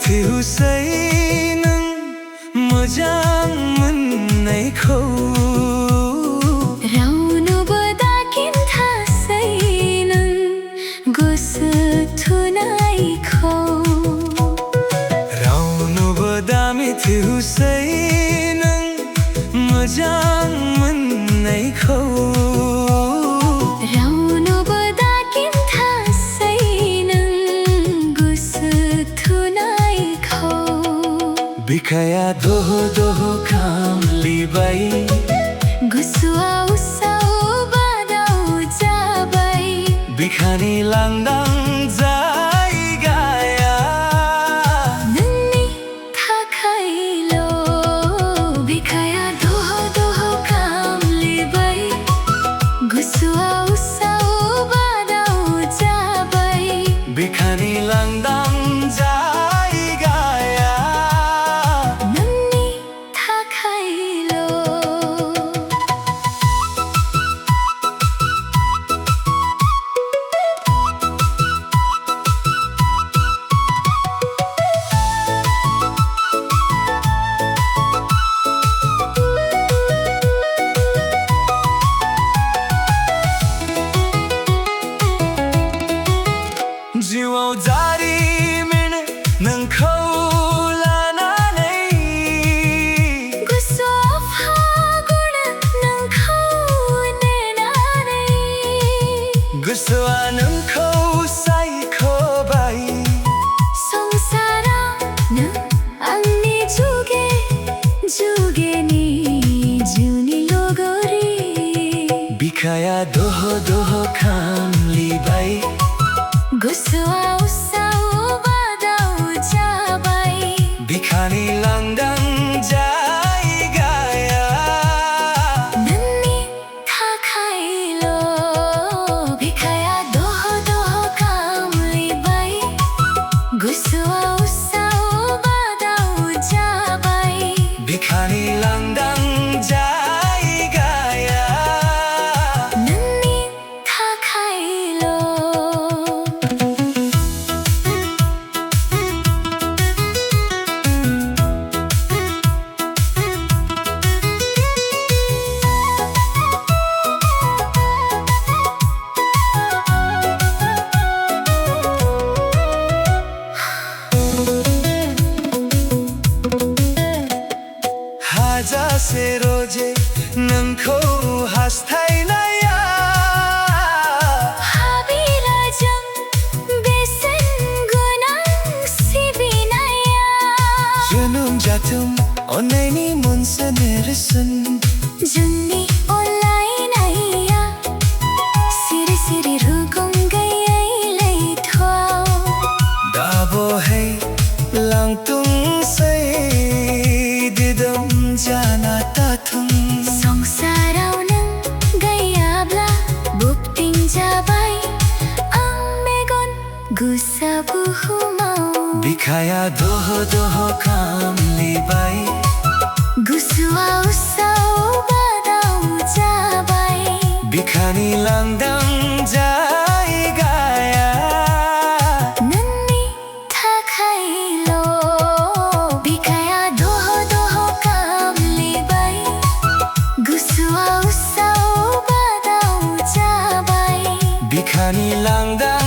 Hüseyin'in mojan moन्नायखौ रावनोबो दाखिन्थासै नों गोसो थुनायखौ रावनोबो दामिथि Hüseyin'in mojan moन्नायखौ रावनोबो दाखिन्थासै नों गोसो थुनायखौ बिखाया दोहो दोहो खामलिबाय गोसोआ उसाव बादाव जाबाय बिखानि लांदां जायगाया नोंनि थाखायल' बिखाया दह दह खामलिबाय गोसोआ उसाव बादाव जाबाय बिखानि लांदां जायगाया नोंनि थाखायल' जिउआव जारिमिन नोंखौ लानानै गोसोआ फागुन नोंखौ नेनानै गोसोआ नोंखौ सायख'बाय संसारा नों आंनि जुगे जुगेनि जिउनि लोगोरि बिखाया दह दह खामलिबाय गोसोआ उसाव बादाव जाबाय बिखानि लांदां जायगाया नोंनि थाखायल' बिखाया दह दह खामलिबाय गोसोआ उसाव बादाव जाबाय बिखानि लांदां जायगाया नोंनि थाखायल' हाजासे रोजे नोंखौ हास्थायनाया हाबिलाजों बेसेन गोनां सिबिनाया जोनोम जाथों अननायनि मोनसे नेरसोन जोंनि अनलायनाया सिरि सिरि रुगुं गैयै लैथोआव दाबोहै लांथोंसै दिदोम जाना थाथों संसाराव नों गैयाब्ला बुब्थिं जाबाय आं मेगन गोसा बुहुमाव बिखाया दह दह खामलिबाय गोसोआ उसाव बादाव जाबाय बिखानि लांदां जायगाया नोंनि थाखायल' बिखाया दह दह खामलिबाय गोसोआ उसाव बादाव जाबाय बिखानि लांदां